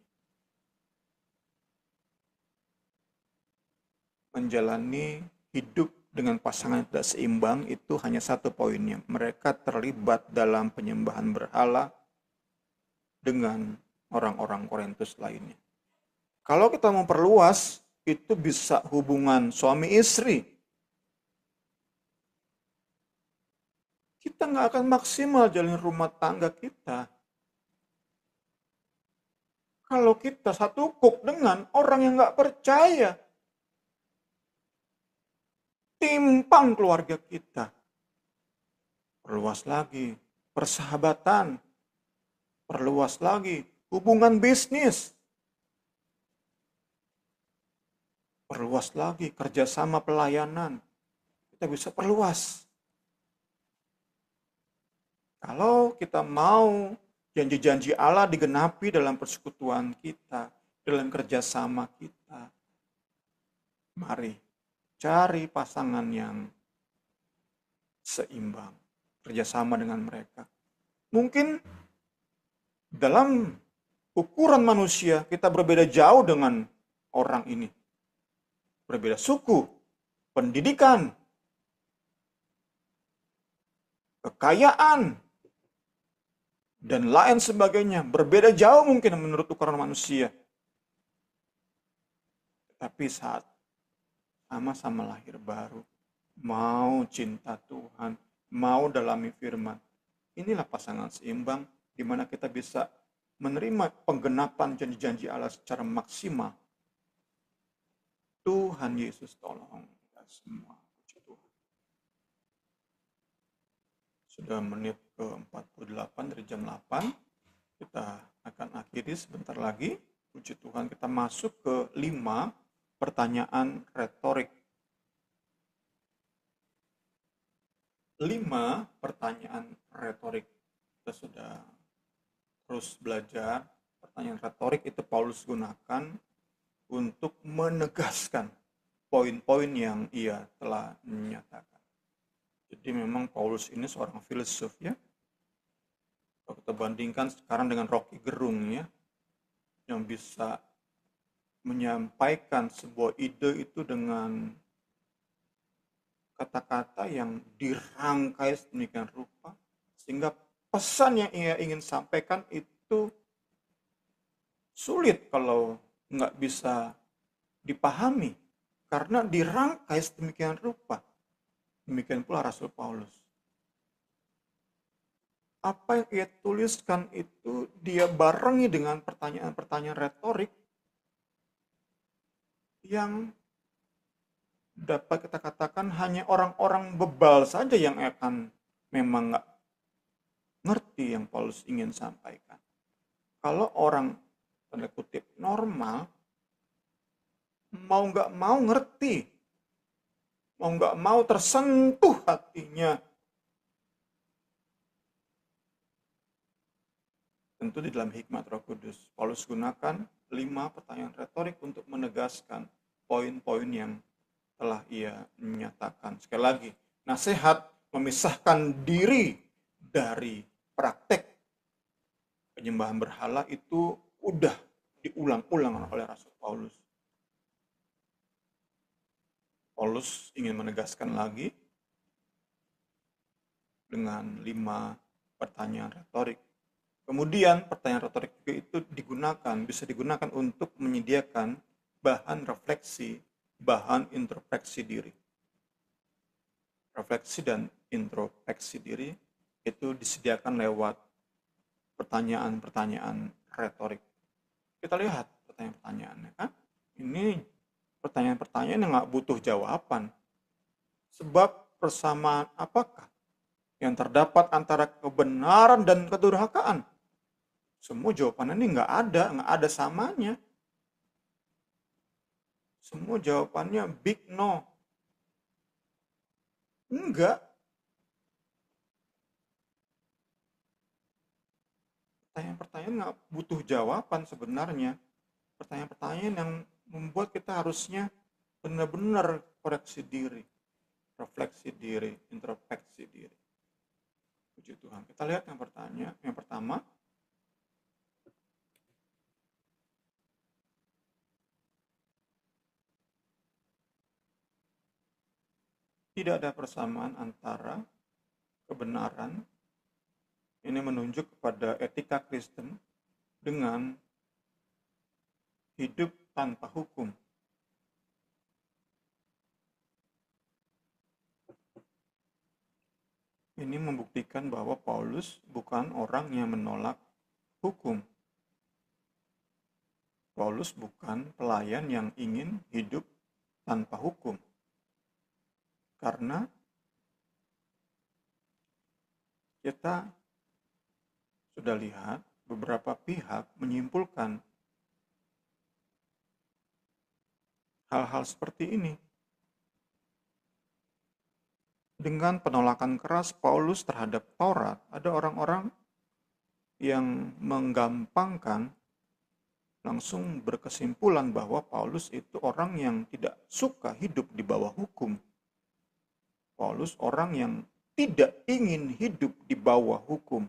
Menjalani hidup dengan pasangan yang tidak seimbang itu hanya satu poinnya. Mereka terlibat dalam penyembahan berhala dengan orang-orang Korintus lainnya. Kalau kita mau perluas, itu bisa hubungan suami istri. Kita nggak akan maksimal jalin rumah tangga kita. Kalau kita satu kuk dengan orang yang nggak percaya, timpang keluarga kita. Perluas lagi persahabatan, perluas lagi hubungan bisnis. perluas lagi kerjasama pelayanan. Kita bisa perluas. Kalau kita mau janji-janji Allah digenapi dalam persekutuan kita, dalam kerjasama kita, mari cari pasangan yang seimbang, kerjasama dengan mereka. Mungkin dalam ukuran manusia kita berbeda jauh dengan orang ini. Berbeda suku, pendidikan, kekayaan, dan lain sebagainya. Berbeda jauh mungkin menurut ukuran manusia. Tapi saat sama-sama lahir baru, mau cinta Tuhan, mau dalami firman, inilah pasangan seimbang di mana kita bisa menerima penggenapan janji-janji Allah secara maksimal. Tuhan Yesus tolong kita semua. Puji Tuhan. Sudah menit ke-48 dari jam 8. Kita akan akhiri sebentar lagi. Puji Tuhan, kita masuk ke 5 pertanyaan retorik. 5 pertanyaan retorik. Kita sudah terus belajar. Pertanyaan retorik itu Paulus gunakan untuk menegaskan poin-poin yang ia telah menyatakan. Jadi memang Paulus ini seorang filsuf ya. Kalau kita bandingkan sekarang dengan Rocky Gerung ya, yang bisa menyampaikan sebuah ide itu dengan kata-kata yang dirangkai sedemikian rupa, sehingga pesan yang ia ingin sampaikan itu sulit kalau nggak bisa dipahami, karena dirangkai sedemikian rupa. Demikian pula Rasul Paulus. Apa yang ia tuliskan itu dia barengi dengan pertanyaan-pertanyaan retorik yang dapat kita katakan hanya orang-orang bebal saja yang akan memang nggak ngerti yang Paulus ingin sampaikan. Kalau orang tanda kutip normal, mau nggak mau ngerti, mau nggak mau tersentuh hatinya. Tentu di dalam hikmat Roh Kudus, Paulus gunakan 5 pertanyaan retorik untuk menegaskan poin-poin yang telah ia menyatakan. Sekali lagi, nasihat memisahkan diri dari praktek penyembahan berhala itu udah diulang-ulang oleh Rasul Paulus. Paulus ingin menegaskan lagi dengan 5 pertanyaan retorik. Kemudian pertanyaan retorik itu bisa digunakan untuk menyediakan bahan refleksi, bahan introspeksi diri. Refleksi dan introspeksi diri itu disediakan lewat pertanyaan-pertanyaan retorik. Kita lihat pertanyaan-pertanyaannya kan. Ini pertanyaan-pertanyaan yang nggak butuh jawaban. Sebab persamaan apakah yang terdapat antara kebenaran dan kedurhakaan? Semua jawabannya ini nggak ada samanya. Semua jawabannya big no. Enggak. Pertanyaan-pertanyaan nggak butuh jawaban sebenarnya. Pertanyaan-pertanyaan yang membuat kita harusnya benar-benar koreksi diri, refleksi diri, introspeksi diri. Puji Tuhan. Kita lihat yang pertama. Tidak ada persamaan antara kebenaran, ini menunjuk kepada etika Kristen, dengan hidup tanpa hukum. Ini membuktikan bahwa Paulus bukan orang yang menolak hukum. Paulus bukan pelayan yang ingin hidup tanpa hukum. Karena kita sudah lihat beberapa pihak menyimpulkan hal-hal seperti ini. Dengan penolakan keras Paulus terhadap Taurat, ada orang-orang yang menggampangkan langsung berkesimpulan bahwa Paulus itu orang yang tidak suka hidup di bawah hukum. Paulus orang yang tidak ingin hidup di bawah hukum.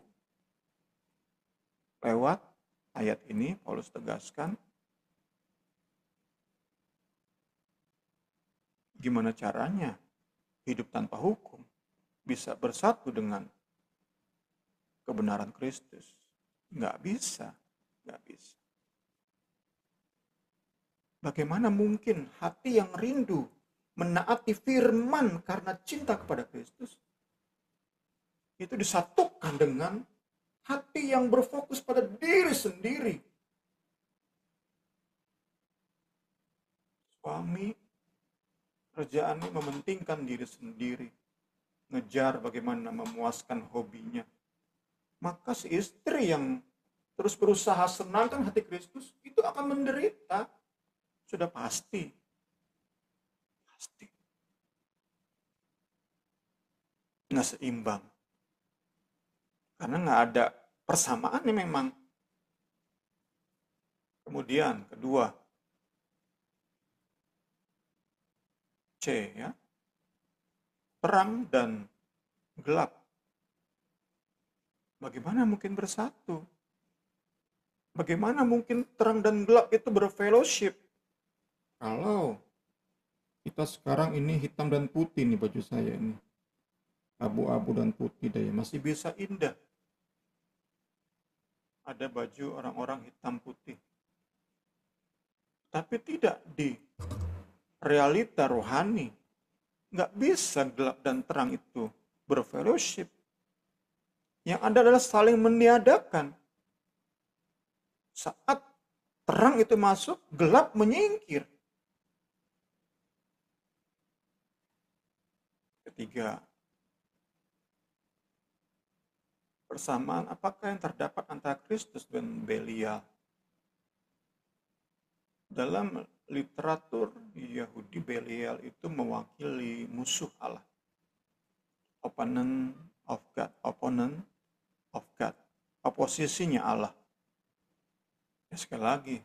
Lewat ayat ini Paulus tegaskan gimana caranya hidup tanpa hukum bisa bersatu dengan kebenaran Kristus. Nggak bisa, nggak bisa. Bagaimana mungkin hati yang rindu menaati firman karena cinta kepada Kristus itu disatukan dengan hati yang berfokus pada diri sendiri. Suami kerjaannya mementingkan diri sendiri, ngejar bagaimana memuaskan hobinya. Maka si istri yang terus berusaha senangkan hati Kristus itu akan menderita. Sudah pasti. Pasti. Nggak seimbang. Karena nggak ada persamaannya memang. Kemudian kedua, C ya. Terang dan gelap. Bagaimana mungkin bersatu? Bagaimana mungkin terang dan gelap itu berfellowship? Kalau kita sekarang ini hitam dan putih nih baju saya ini. Abu-abu dan putih daya masih bisa indah. Ada baju orang-orang hitam putih. Tapi tidak di realita rohani. Nggak bisa gelap dan terang itu berfellowship. Yang ada adalah saling meniadakan. Saat terang itu masuk, gelap menyingkir. Ketiga, persamaan apakah yang terdapat antara Kristus dan Belial? Dalam literatur Yahudi, Belial itu mewakili musuh Allah. Opponent of God. Oposisinya Allah. Ya, sekali lagi,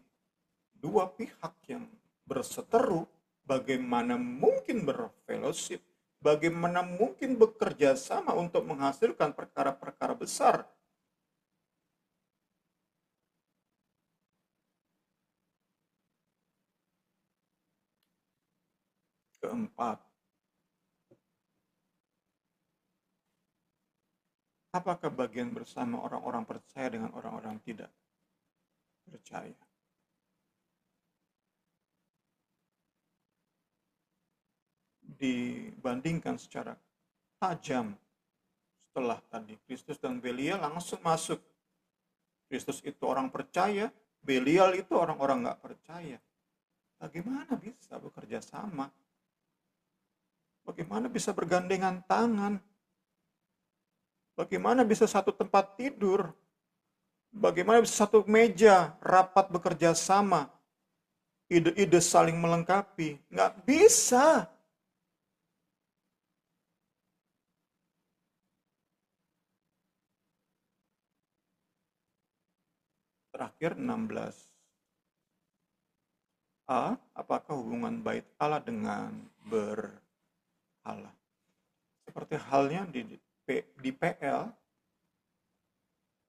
dua pihak yang berseteru, bagaimana mungkin berfellowship, bagaimana mungkin bekerja sama untuk menghasilkan perkara-perkara besar. Keempat, apakah bagian bersama orang-orang percaya dengan orang-orang tidak percaya? Dibandingkan secara tajam setelah tadi Kristus dan Belial langsung masuk. Kristus itu orang percaya, Belial itu orang-orang nggak percaya. Bagaimana bisa bekerja sama? Bagaimana bisa bergandengan tangan? Bagaimana bisa satu tempat tidur? Bagaimana bisa satu meja rapat bekerja sama? Ide-ide saling melengkapi. Nggak bisa. Terakhir 16a, apakah hubungan bait Allah dengan berhala? Seperti halnya di PL,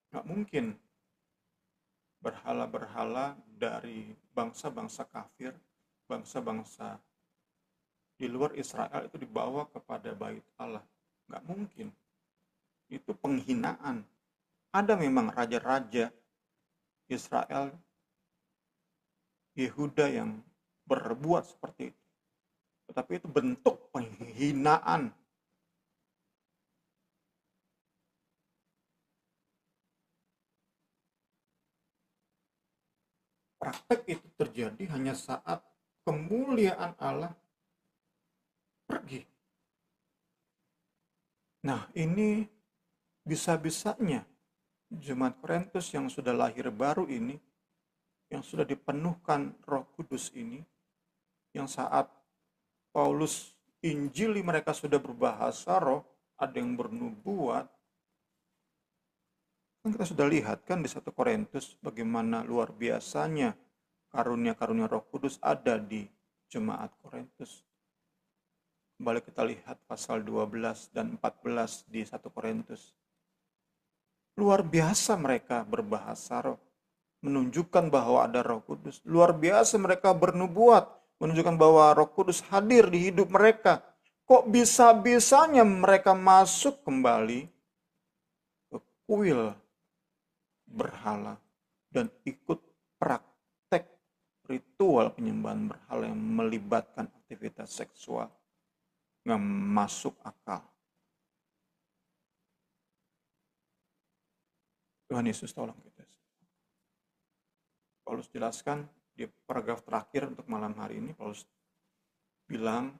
nggak mungkin berhala-berhala dari bangsa-bangsa kafir, bangsa-bangsa di luar Israel itu dibawa kepada bait Allah. Nggak mungkin. Itu penghinaan. Ada memang raja-raja Israel, Yehuda yang berbuat seperti itu. Tetapi itu bentuk penghinaan. Praktek itu terjadi hanya saat kemuliaan Allah pergi. Nah, ini bisa-bisanya Jemaat Korintus yang sudah lahir baru ini, yang sudah dipenuhkan Roh Kudus ini, yang saat Paulus Injili mereka sudah berbahasa roh, ada yang bernubuat. Kan kita sudah lihat kan di 1 Korintus bagaimana luar biasanya karunia-karunia Roh Kudus ada di jemaat Korintus. Kembali kita lihat pasal 12 dan 14 di 1 Korintus. Luar biasa mereka berbahasa roh, menunjukkan bahwa ada Roh Kudus. Luar biasa mereka bernubuat, menunjukkan bahwa Roh Kudus hadir di hidup mereka. Kok bisa-bisanya mereka masuk kembali ke kuil berhala dan ikut praktek ritual penyembahan berhala yang melibatkan aktivitas seksual? Nggak masuk akal. Tuhan Yesus tolong kita. Paulus jelaskan di paragraf terakhir untuk malam hari ini, Paulus bilang,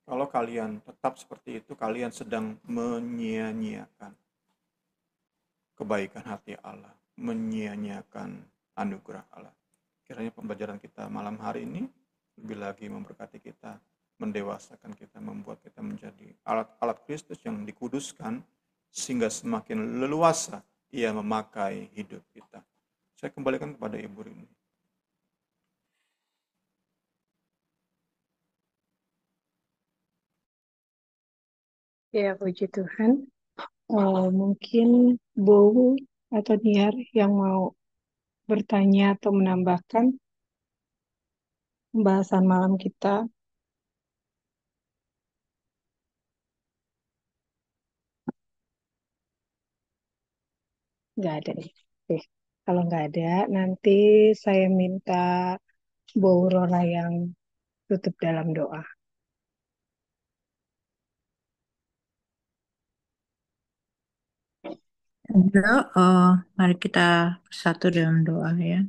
kalau kalian tetap seperti itu, kalian sedang menyia-nyiakan kebaikan hati Allah, menyia-nyiakan anugerah Allah. Kiranya pembelajaran kita malam hari ini lebih lagi memberkati kita, mendewasakan kita, membuat kita menjadi alat-alat Kristus yang dikuduskan, sehingga semakin leluasa ia memakai hidup kita. Saya kembalikan kepada Ibu Rini. Ya, puji Tuhan. Mungkin Bowu atau Niar yang mau bertanya atau menambahkan pembahasan malam kita. Nggak ada nih. Oke. Kalau nggak ada, nanti saya minta Bowu Rora yang tutup dalam doa. Mari kita bersatu dalam doa ya.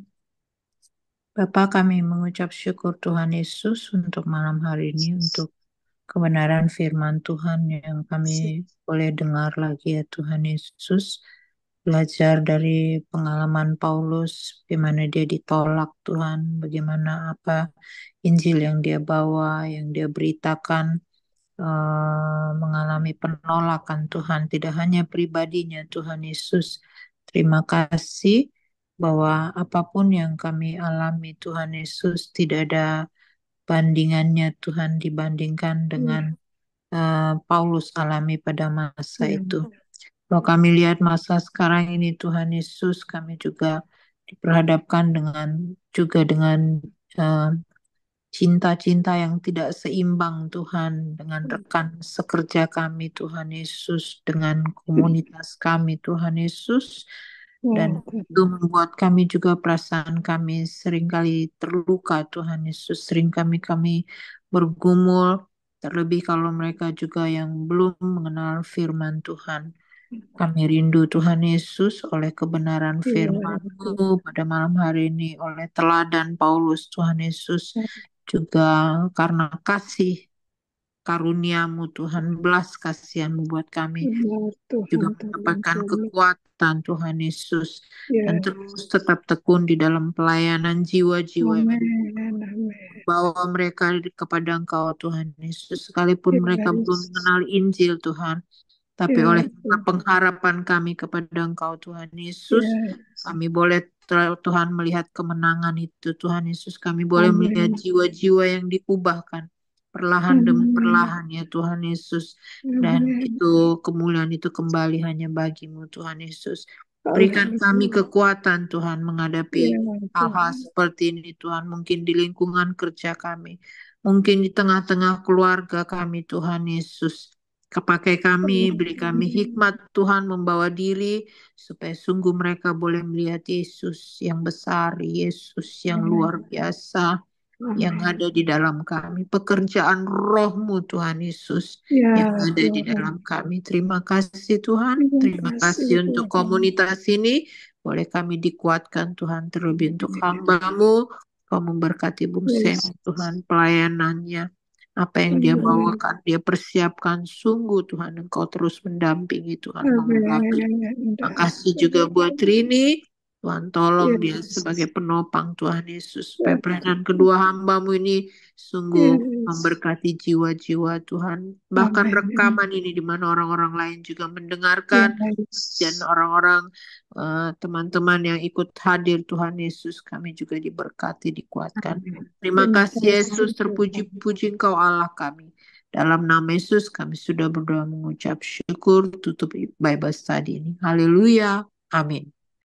Bapa, kami mengucap syukur Tuhan Yesus untuk malam hari ini, untuk kebenaran firman Tuhan yang kami boleh dengar lagi ya Tuhan Yesus. Belajar dari pengalaman Paulus, bagaimana dia ditolak Tuhan, bagaimana apa Injil yang dia bawa, yang dia beritakan, mengalami penolakan Tuhan, tidak hanya pribadinya Tuhan Yesus. Terima kasih bahwa apapun yang kami alami Tuhan Yesus tidak ada bandingannya Tuhan dibandingkan dengan Paulus alami pada masa itu. Kalau kami lihat masa sekarang ini Tuhan Yesus, kami juga diperhadapkan dengan eh, cinta-cinta yang tidak seimbang Tuhan dengan rekan sekerja kami Tuhan Yesus, dengan komunitas kami Tuhan Yesus, dan itu membuat kami juga perasaan kami seringkali terluka Tuhan Yesus, sering kami bergumul, terlebih kalau mereka juga yang belum mengenal firman Tuhan. Kami rindu Tuhan Yesus oleh kebenaran firman-Mu pada malam hari ini, oleh teladan Paulus Tuhan Yesus, juga karena kasih karunia-Mu Tuhan, belas kasihan-Mu buat kami juga mendapatkan kekuatan Tuhan Yesus, dan terus tetap tekun di dalam pelayanan jiwa-jiwa yang bawa mereka kepada Engkau Tuhan Yesus, sekalipun mereka belum mengenal Injil Tuhan, tapi oleh pengharapan kami kepada Engkau Tuhan Yesus, kami boleh Tuhan melihat kemenangan itu Tuhan Yesus, kami boleh melihat jiwa-jiwa yang diubahkan perlahan demi perlahan ya Tuhan Yesus, dan itu kemuliaan itu kembali hanya bagi-Mu Tuhan Yesus. Berikan kami kekuatan Tuhan menghadapi hal-hal seperti ini Tuhan, mungkin di lingkungan kerja kami, mungkin di tengah-tengah keluarga kami Tuhan Yesus. Kepakai kami, beri kami hikmat Tuhan membawa diri supaya sungguh mereka boleh melihat Yesus yang besar, Yesus yang luar biasa yang ada di dalam kami. Pekerjaan Roh-Mu Tuhan Yesus yang ada di dalam kami. Terima kasih Tuhan. Terima kasih untuk komunitas ini. Boleh kami dikuatkan Tuhan, terlebih untuk hamba-Mu. Kau memberkati Bung Sem Tuhan, pelayanannya. Apa yang dia bawakan, dia persiapkan. Sungguh Tuhan, Engkau terus mendampingi Tuhan, memberkati. Terima kasih juga buat Rini. Tuhan tolong dia Yes. sebagai penopang Tuhan Yesus. Supaya pelayanan kedua hamba-Mu ini sungguh Yes. memberkati jiwa-jiwa Tuhan. Bahkan Amen. rekaman ini di mana orang-orang lain juga mendengarkan dan Yes. orang-orang teman-teman yang ikut hadir Tuhan Yesus, kami juga diberkati, dikuatkan. Amen. Terima kasih Kasih Yesus, Tuhan. terpuji-puji Engkau Allah kami. Dalam nama Yesus kami sudah berdoa mengucap syukur, tutup Bible study ini. Haleluya. Amin.